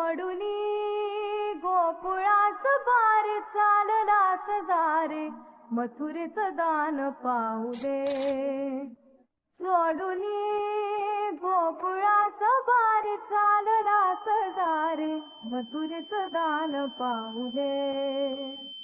सोडुनी गोकुळास बारे चाललास दारे मथुरेचं दान पाहू दे. सोडुनी गोकुळास बारे चाललास दारे मथुरेचं दान पाहू दे.